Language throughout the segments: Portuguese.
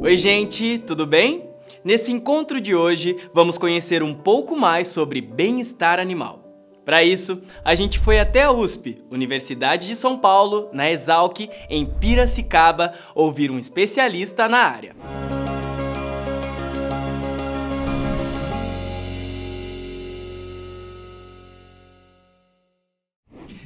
Oi gente, tudo bem? Nesse encontro de hoje, vamos conhecer um pouco mais sobre bem-estar animal. Para isso, a gente foi até a USP, Universidade de São Paulo, na Exalc, em Piracicaba, ouvir um especialista na área.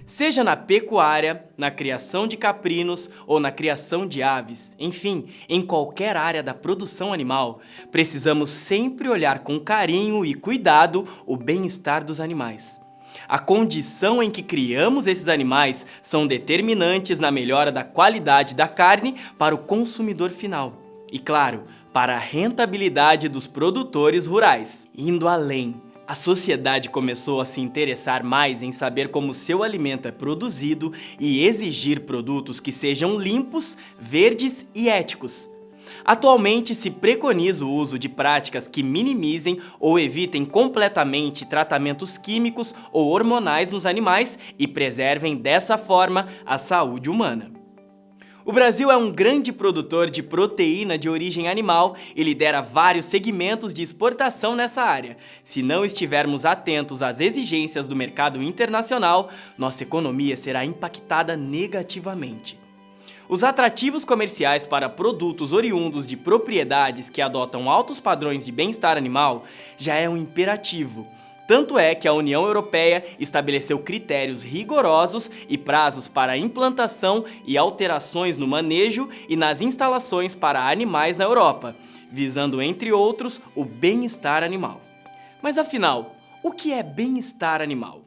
Seja na pecuária, na criação de caprinos ou na criação de aves, enfim, em qualquer área da produção animal, precisamos sempre olhar com carinho e cuidado o bem-estar dos animais. A condição em que criamos esses animais são determinantes na melhora da qualidade da carne para o consumidor final e, claro, para a rentabilidade dos produtores rurais. Indo além, a sociedade começou a se interessar mais em saber como seu alimento é produzido e exigir produtos que sejam limpos, verdes e éticos. Atualmente se preconiza o uso de práticas que minimizem ou evitem completamente tratamentos químicos ou hormonais nos animais e preservem dessa forma a saúde humana. O Brasil é um grande produtor de proteína de origem animal e lidera vários segmentos de exportação nessa área. Se não estivermos atentos às exigências do mercado internacional, nossa economia será impactada negativamente. Os atrativos comerciais para produtos oriundos de propriedades que adotam altos padrões de bem-estar animal já é um imperativo. Tanto é que a União Europeia estabeleceu critérios rigorosos e prazos para a implantação e alterações no manejo e nas instalações para animais na Europa, visando, entre outros, o bem-estar animal. Mas afinal, o que é bem-estar animal?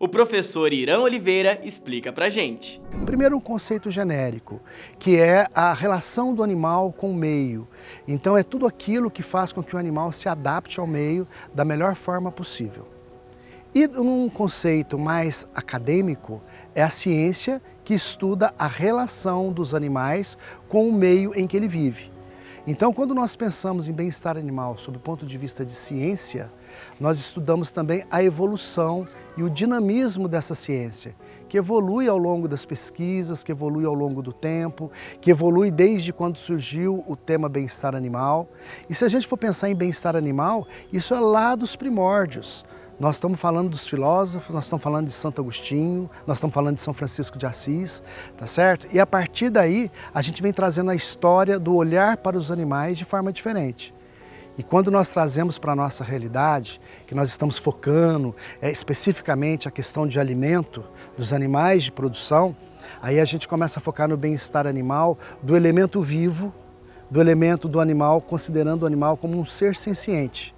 O professor Irã Oliveira explica pra gente. Primeiro, um conceito genérico, que é a relação do animal com o meio. Então é tudo aquilo que faz com que o animal se adapte ao meio da melhor forma possível. E num conceito mais acadêmico, é a ciência que estuda a relação dos animais com o meio em que ele vive. Então, quando nós pensamos em bem-estar animal sob o ponto de vista de ciência, nós estudamos também a evolução e o dinamismo dessa ciência, que evolui ao longo das pesquisas, que evolui ao longo do tempo, que evolui desde quando surgiu o tema bem-estar animal. E se a gente for pensar em bem-estar animal, isso é lá dos primórdios. Nós estamos falando dos filósofos, nós estamos falando de Santo Agostinho, nós estamos falando de São Francisco de Assis, tá certo? E a partir daí, a gente vem trazendo a história do olhar para os animais de forma diferente. E quando nós trazemos para a nossa realidade, que nós estamos focando especificamente a questão de alimento dos animais de produção, aí a gente começa a focar no bem-estar animal do elemento vivo, do elemento do animal, considerando o animal como um ser senciente.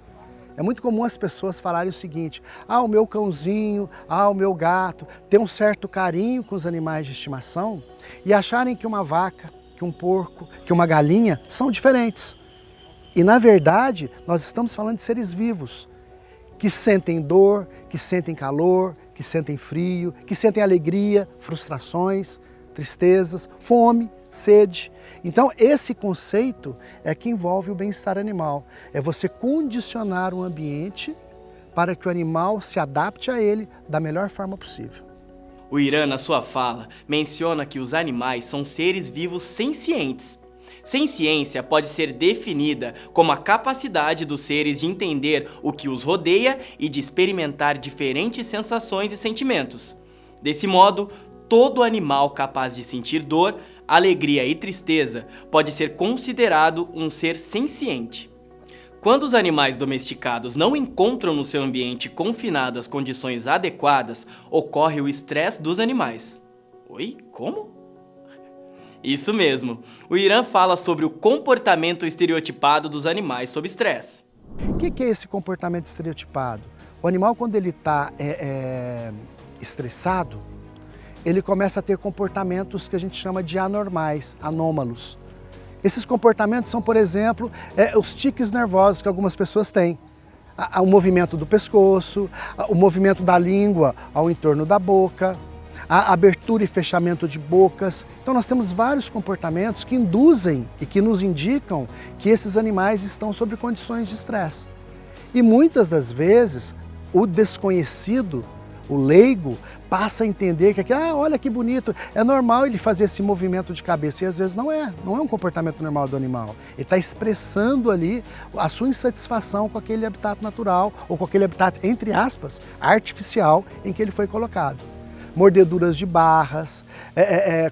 É muito comum as pessoas falarem o seguinte: o meu cãozinho, o meu gato, ter um certo carinho com os animais de estimação e acharem que uma vaca, que um porco, que uma galinha são diferentes. E na verdade, nós estamos falando de seres vivos, que sentem dor, que sentem calor, que sentem frio, que sentem alegria, frustrações, tristezas, fome, sede. Então esse conceito é que envolve o bem-estar animal. É você condicionar o ambiente para que o animal se adapte a ele da melhor forma possível. O Irã, na sua fala, menciona que os animais são seres vivos sencientes. Senciência pode ser definida como a capacidade dos seres de entender o que os rodeia e de experimentar diferentes sensações e sentimentos. Desse modo, todo animal capaz de sentir dor, alegria e tristeza pode ser considerado um ser senciente. Quando os animais domesticados não encontram no seu ambiente confinado as condições adequadas, ocorre o estresse dos animais. Oi? Como? Isso mesmo. O Irã fala sobre o comportamento estereotipado dos animais sob estresse. O que é esse comportamento estereotipado? O animal, quando ele está estressado, ele começa a ter comportamentos que a gente chama de anormais, anômalos. Esses comportamentos são, por exemplo, os tiques nervosos que algumas pessoas têm. O movimento do pescoço, o movimento da língua ao entorno da boca, a abertura e fechamento de bocas. Então nós temos vários comportamentos que induzem e que nos indicam que esses animais estão sob condições de estresse. E muitas das vezes o desconhecido, o leigo passa a entender que olha que bonito, é normal ele fazer esse movimento de cabeça, e às vezes não é um comportamento normal do animal. Ele está expressando ali a sua insatisfação com aquele habitat natural, ou com aquele habitat, entre aspas, artificial, em que ele foi colocado. Mordeduras de barras,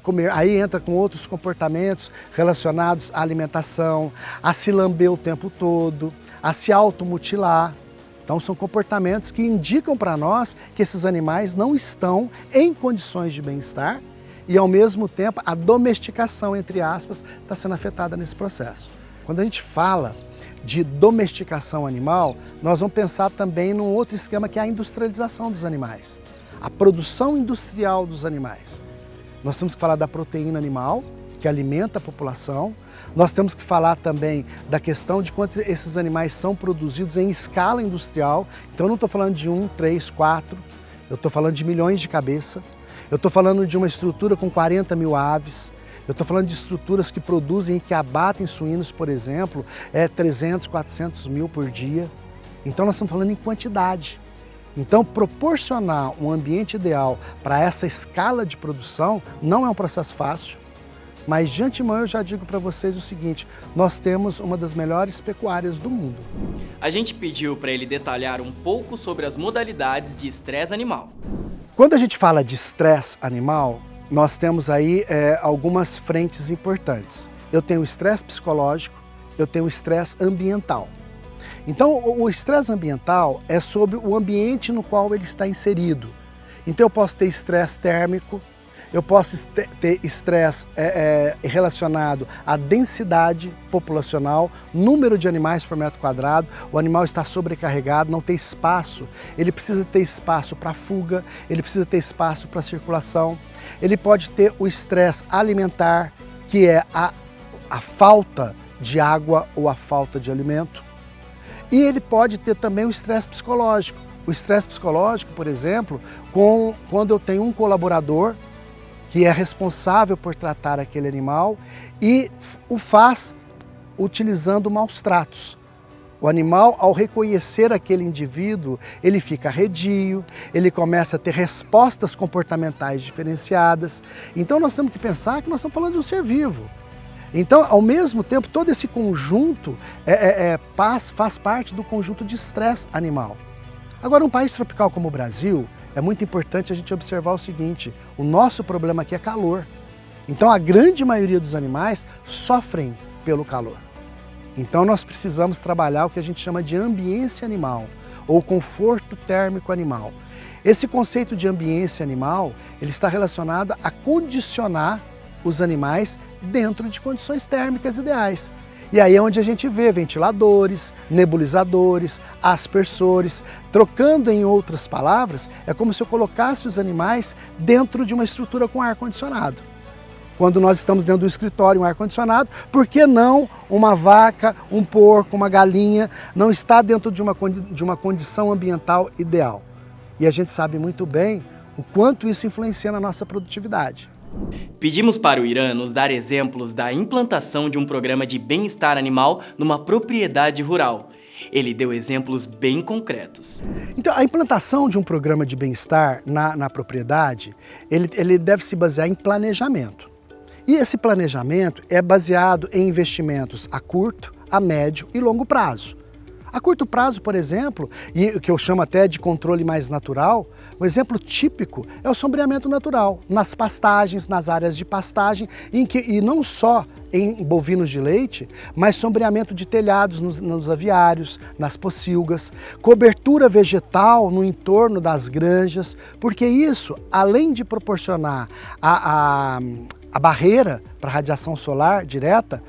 comer, aí entra com outros comportamentos relacionados à alimentação, a se lamber o tempo todo, a se automutilar. Então são comportamentos que indicam para nós que esses animais não estão em condições de bem-estar e, ao mesmo tempo, a domesticação, entre aspas, está sendo afetada nesse processo. Quando a gente fala de domesticação animal, nós vamos pensar também num outro esquema, que é a industrialização dos animais, a produção industrial dos animais. Nós temos que falar da proteína animal, que alimenta a população. Nós temos que falar também da questão de quanto esses animais são produzidos em escala industrial. Então eu não estou falando de 1, 3, 4, eu estou falando de milhões de cabeças. Eu estou falando de uma estrutura com 40 mil aves. Eu estou falando de estruturas que produzem e que abatem suínos, por exemplo, 300, 400 mil por dia. Então nós estamos falando em quantidade. Então, proporcionar um ambiente ideal para essa escala de produção não é um processo fácil, mas de antemão eu já digo para vocês o seguinte: nós temos uma das melhores pecuárias do mundo. A gente pediu para ele detalhar um pouco sobre as modalidades de estresse animal. Quando a gente fala de estresse animal, nós temos aí algumas frentes importantes. Eu tenho o estresse psicológico, eu tenho o estresse ambiental. Então, o estresse ambiental é sobre o ambiente no qual ele está inserido. Então, eu posso ter estresse térmico, eu posso ter estresse relacionado à densidade populacional, número de animais por metro quadrado, o animal está sobrecarregado, não tem espaço, ele precisa ter espaço para fuga, ele precisa ter espaço para circulação. Ele pode ter o estresse alimentar, que é a falta de água ou a falta de alimento. E ele pode ter também o estresse psicológico. O estresse psicológico, por exemplo, quando eu tenho um colaborador que é responsável por tratar aquele animal e o faz utilizando maus tratos. O animal, ao reconhecer aquele indivíduo, ele fica arredio, ele começa a ter respostas comportamentais diferenciadas. Então nós temos que pensar que nós estamos falando de um ser vivo. Então, ao mesmo tempo, todo esse conjunto faz parte do conjunto de estresse animal. Agora, um país tropical como o Brasil, é muito importante a gente observar o seguinte: o nosso problema aqui é calor. Então, a grande maioria dos animais sofrem pelo calor. Então, nós precisamos trabalhar o que a gente chama de ambiência animal, ou conforto térmico animal. Esse conceito de ambiência animal, ele está relacionado a condicionar os animais dentro de condições térmicas ideais. E aí é onde a gente vê ventiladores, nebulizadores, aspersores. Trocando em outras palavras, é como se eu colocasse os animais dentro de uma estrutura com ar-condicionado. Quando nós estamos dentro do escritório, um ar-condicionado, por que não uma vaca, um porco, uma galinha não está dentro de uma condição ambiental ideal? E a gente sabe muito bem o quanto isso influencia na nossa produtividade. Pedimos para o Irã nos dar exemplos da implantação de um programa de bem-estar animal numa propriedade rural. Ele deu exemplos bem concretos. Então, a implantação de um programa de bem-estar na propriedade, ele deve se basear em planejamento. E esse planejamento é baseado em investimentos a curto, a médio e longo prazo. A curto prazo, por exemplo, e o que eu chamo até de controle mais natural, um exemplo típico é o sombreamento natural, nas pastagens, nas áreas de pastagem, e não só em bovinos de leite, mas sombreamento de telhados nos aviários, nas pocilgas, cobertura vegetal no entorno das granjas, porque isso, além de proporcionar a barreira para a radiação solar direta,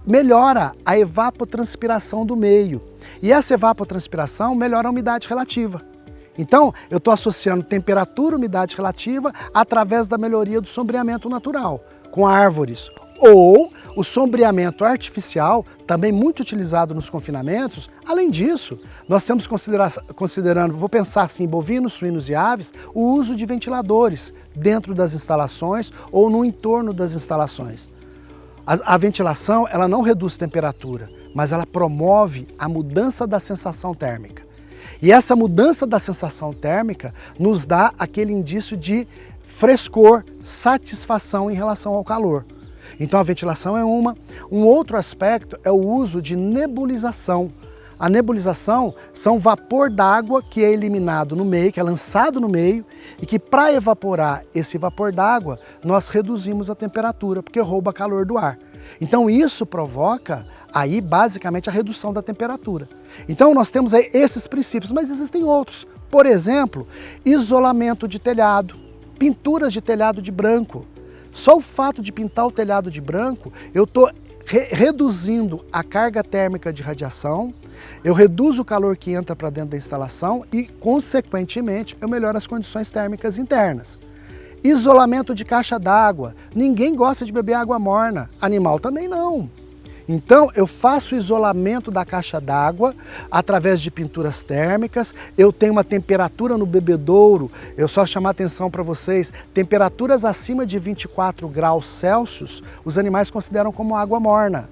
melhora a evapotranspiração do meio. E essa evapotranspiração melhora a umidade relativa. Então, eu estou associando temperatura e umidade relativa através da melhoria do sombreamento natural, com árvores. Ou o sombreamento artificial, também muito utilizado nos confinamentos. Além disso, nós temos considerando, vou pensar assim, em bovinos, suínos e aves, o uso de ventiladores dentro das instalações ou no entorno das instalações. A ventilação, ela não reduz temperatura, mas ela promove a mudança da sensação térmica. E essa mudança da sensação térmica nos dá aquele indício de frescor, satisfação em relação ao calor. Então a ventilação é uma. Um outro aspecto é o uso de nebulização. A nebulização são vapor d'água que é eliminado no meio, que é lançado no meio, e que para evaporar esse vapor d'água, nós reduzimos a temperatura, porque rouba calor do ar. Então isso provoca aí basicamente a redução da temperatura. Então nós temos aí esses princípios, mas existem outros. Por exemplo, isolamento de telhado, pinturas de telhado de branco. Só o fato de pintar o telhado de branco, eu estou reduzindo a carga térmica de radiação, eu reduzo o calor que entra para dentro da instalação e, consequentemente, eu melhoro as condições térmicas internas. Isolamento de caixa d'água. Ninguém gosta de beber água morna, animal também não. Então eu faço o isolamento da caixa d'água através de pinturas térmicas, eu tenho uma temperatura no bebedouro, eu só chamar atenção para vocês, temperaturas acima de 24 graus Celsius, os animais consideram como água morna.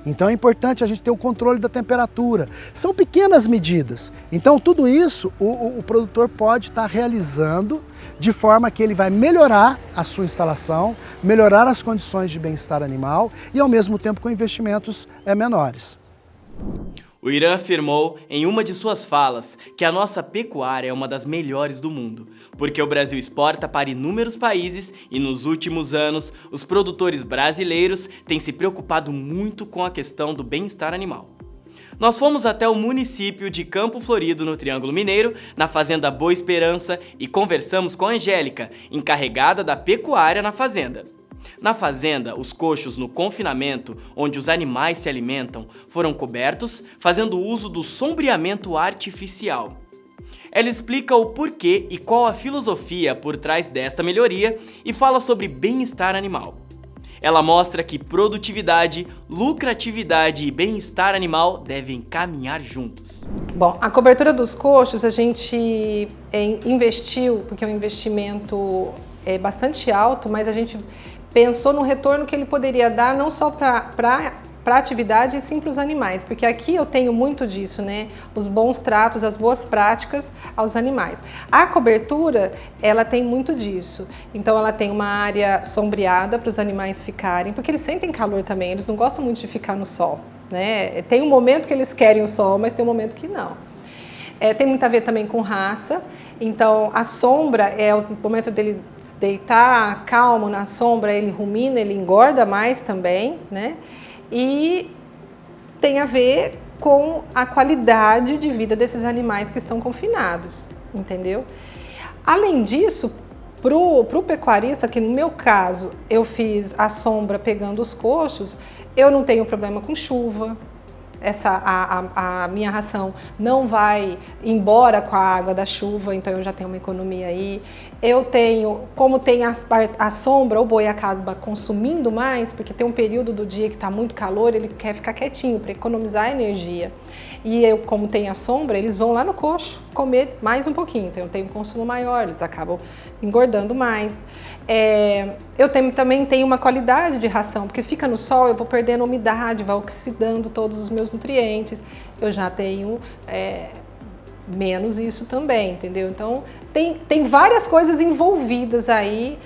Então é importante a gente ter o controle da temperatura. São pequenas medidas. Então tudo isso o produtor pode estar realizando de forma que ele vai melhorar a sua instalação, melhorar as condições de bem-estar animal e ao mesmo tempo com investimentos menores. O Irã afirmou em uma de suas falas que a nossa pecuária é uma das melhores do mundo, porque o Brasil exporta para inúmeros países e nos últimos anos os produtores brasileiros têm se preocupado muito com a questão do bem-estar animal. Nós fomos até o município de Campo Florido, no Triângulo Mineiro, na fazenda Boa Esperança e conversamos com a Angélica, encarregada da pecuária na fazenda. Na fazenda, os coxos no confinamento, onde os animais se alimentam, foram cobertos, fazendo uso do sombreamento artificial. Ela explica o porquê e qual a filosofia por trás desta melhoria e fala sobre bem-estar animal. Ela mostra que produtividade, lucratividade e bem-estar animal devem caminhar juntos. Bom, a cobertura dos coxos a gente investiu, porque o investimento é bastante alto, mas a gente pensou no retorno que ele poderia dar não só para a atividade, e sim para os animais, porque aqui eu tenho muito disso, né? Os bons tratos, as boas práticas aos animais. A cobertura, ela tem muito disso. Então ela tem uma área sombreada para os animais ficarem, porque eles sentem calor também, eles não gostam muito de ficar no sol, né? Tem um momento que eles querem o sol, mas tem um momento que não. Tem muito a ver também com raça, então a sombra é o momento dele deitar calmo na sombra, ele rumina, ele engorda mais também, né? E tem a ver com a qualidade de vida desses animais que estão confinados, entendeu? Além disso, pro pecuarista, que no meu caso eu fiz a sombra pegando os coxos, eu não tenho problema com chuva. A minha ração não vai embora com a água da chuva, então eu já tenho uma economia aí. Eu tenho, como tem a sombra, o boi acaba consumindo mais, porque tem um período do dia que está muito calor, ele quer ficar quietinho para economizar energia. E eu, como tem a sombra, eles vão lá no coxo comer mais um pouquinho, então eu tenho um consumo maior, eles acabam engordando mais. Eu também tenho uma qualidade de ração, porque fica no sol, eu vou perdendo umidade, vai oxidando todos os meus nutrientes, eu já tenho menos isso também, entendeu? Então tem várias coisas envolvidas aí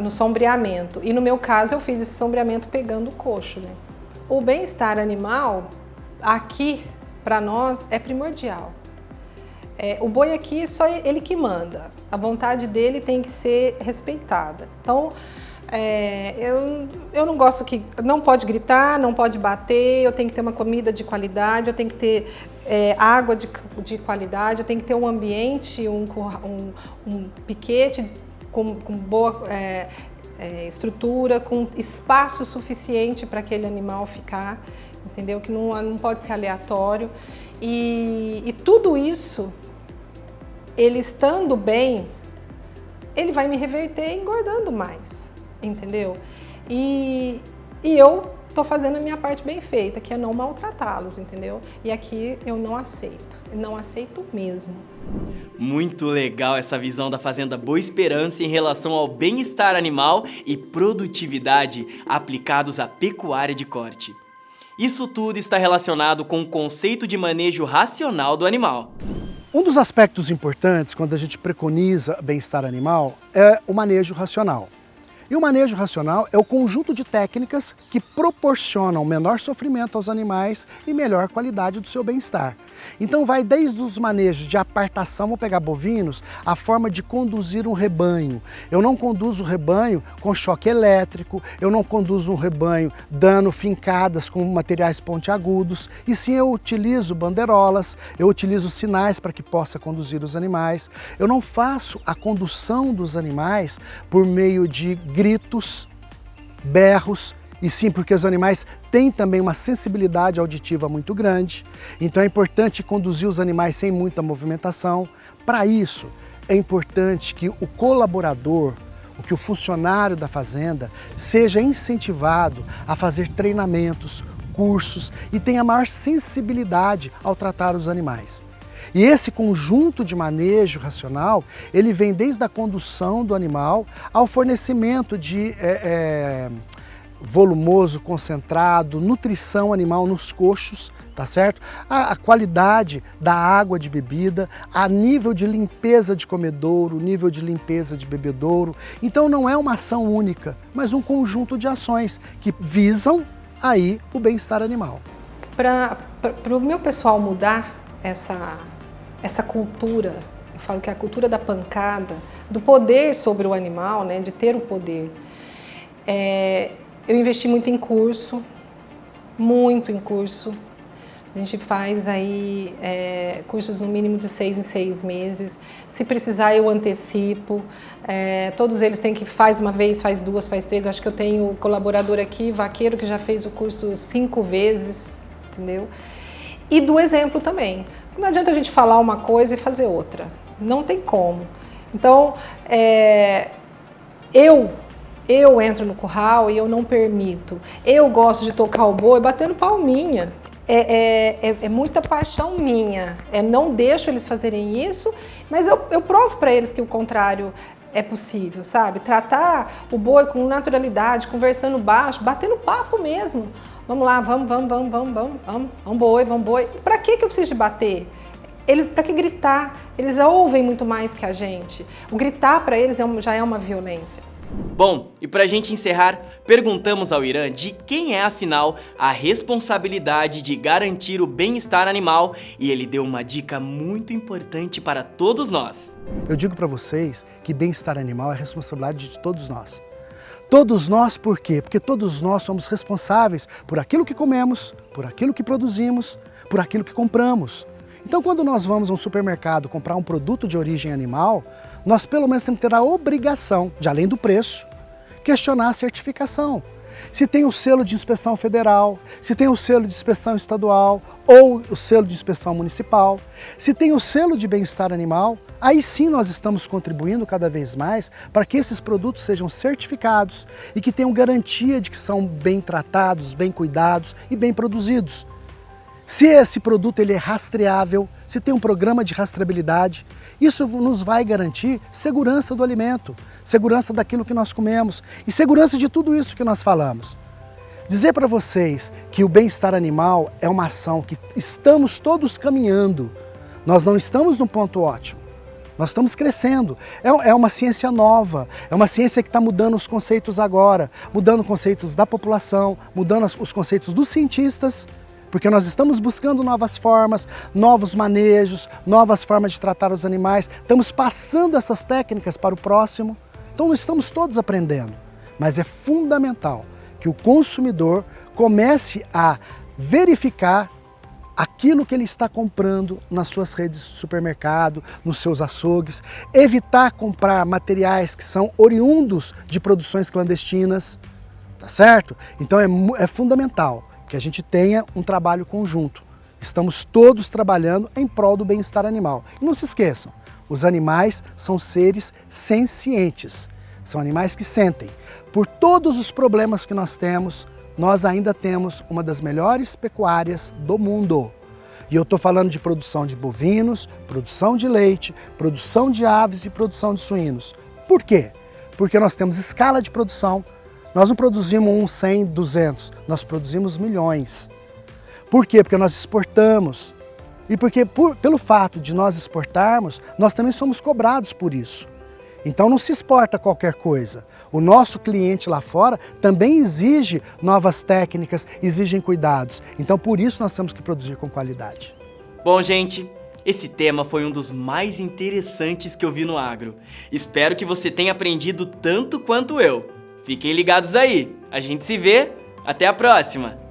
no sombreamento, e no meu caso eu fiz esse sombreamento pegando o coxo, né? O bem-estar animal aqui para nós é primordial. O boi aqui, só ele que manda. A vontade dele tem que ser respeitada. Então, eu não gosto que... Não pode gritar, não pode bater, eu tenho que ter uma comida de qualidade, eu tenho que ter água de qualidade, eu tenho que ter um ambiente, um piquete com boa estrutura, com espaço suficiente para aquele animal ficar, entendeu? Que não pode ser aleatório. E tudo isso, ele estando bem, ele vai me reverter engordando mais, entendeu? E eu tô fazendo a minha parte bem feita, que é não maltratá-los, entendeu? E aqui eu não aceito mesmo. Muito legal essa visão da Fazenda Boa Esperança em relação ao bem-estar animal e produtividade aplicados à pecuária de corte. Isso tudo está relacionado com o conceito de manejo racional do animal. Um dos aspectos importantes quando a gente preconiza bem-estar animal é o manejo racional. E o manejo racional é o conjunto de técnicas que proporcionam menor sofrimento aos animais e melhor qualidade do seu bem-estar. Então vai desde os manejos de apartação, vou pegar bovinos, a forma de conduzir um rebanho. Eu não conduzo o rebanho com choque elétrico, eu não conduzo um rebanho dando fincadas com materiais pontiagudos, e sim eu utilizo bandeirolas, eu utilizo sinais para que possa conduzir os animais. Eu não faço a condução dos animais por meio de gritos, berros, e sim porque os animais têm também uma sensibilidade auditiva muito grande, então é importante conduzir os animais sem muita movimentação. Para isso, é importante que o colaborador, que o funcionário da fazenda seja incentivado a fazer treinamentos, cursos e tenha maior sensibilidade ao tratar os animais. E esse conjunto de manejo racional, ele vem desde a condução do animal ao fornecimento de volumoso, concentrado, nutrição animal nos coxos, tá certo? A qualidade da água de bebida, a nível de limpeza de comedouro, nível de limpeza de bebedouro. Então não é uma ação única, mas um conjunto de ações que visam aí o bem-estar animal. Para o meu pessoal mudar essa cultura, eu falo que é a cultura da pancada, do poder sobre o animal, né, de ter o poder, eu investi muito em curso, muito em curso. A gente faz aí cursos no mínimo de 6 em 6 meses. Se precisar, eu antecipo. Todos eles têm que faz uma vez, faz duas, faz três. Eu acho que eu tenho colaborador aqui, vaqueiro, que já fez o curso 5 vezes, entendeu? E do exemplo também. Não adianta a gente falar uma coisa e fazer outra. Não tem como. Então, eu entro no curral e eu não permito. Eu gosto de tocar o boi batendo palminha. É muita paixão minha. Não deixo eles fazerem isso, mas eu provo para eles que o contrário é possível, sabe? Tratar o boi com naturalidade, conversando baixo, batendo papo mesmo. Vamos lá, vamos boi. Para que eu preciso de bater? Para que gritar? Eles ouvem muito mais que a gente. O gritar para eles já é uma violência. Bom, e pra gente encerrar, perguntamos ao Irã de quem é, afinal, a responsabilidade de garantir o bem-estar animal, e ele deu uma dica muito importante para todos nós. Eu digo para vocês que bem-estar animal é responsabilidade de todos nós. Todos nós por quê? Porque todos nós somos responsáveis por aquilo que comemos, por aquilo que produzimos, por aquilo que compramos. Então, quando nós vamos a um supermercado comprar um produto de origem animal, nós pelo menos temos que ter a obrigação, de além do preço, questionar a certificação. Se tem o selo de inspeção federal, se tem o selo de inspeção estadual ou o selo de inspeção municipal, se tem o selo de bem-estar animal, aí sim nós estamos contribuindo cada vez mais para que esses produtos sejam certificados e que tenham garantia de que são bem tratados, bem cuidados e bem produzidos. Se esse produto ele é rastreável, se tem um programa de rastreabilidade, isso nos vai garantir segurança do alimento, segurança daquilo que nós comemos e segurança de tudo isso que nós falamos. Dizer para vocês que o bem-estar animal é uma ação que estamos todos caminhando, nós não estamos no ponto ótimo, nós estamos crescendo. É uma ciência nova, é uma ciência que está mudando os conceitos agora, mudando os conceitos da população, mudando os conceitos dos cientistas, porque nós estamos buscando novas formas, novos manejos, novas formas de tratar os animais, estamos passando essas técnicas para o próximo, então estamos todos aprendendo. Mas é fundamental que o consumidor comece a verificar aquilo que ele está comprando nas suas redes de supermercado, nos seus açougues, evitar comprar materiais que são oriundos de produções clandestinas, tá certo? Então é fundamental que a gente tenha um trabalho conjunto. Estamos todos trabalhando em prol do bem-estar animal. E não se esqueçam, os animais são seres sencientes, são animais que sentem. Por todos os problemas que nós temos, nós ainda temos uma das melhores pecuárias do mundo. E eu estou falando de produção de bovinos, produção de leite, produção de aves e produção de suínos. Por quê? Porque nós temos escala de produção. Nós não produzimos 1, 100, 200, nós produzimos milhões. Por quê? Porque nós exportamos. E porque pelo fato de nós exportarmos, nós também somos cobrados por isso. Então não se exporta qualquer coisa. O nosso cliente lá fora também exige novas técnicas, exigem cuidados. Então por isso nós temos que produzir com qualidade. Bom, gente, esse tema foi um dos mais interessantes que eu vi no agro. Espero que você tenha aprendido tanto quanto eu. Fiquem ligados aí. A gente se vê. Até a próxima!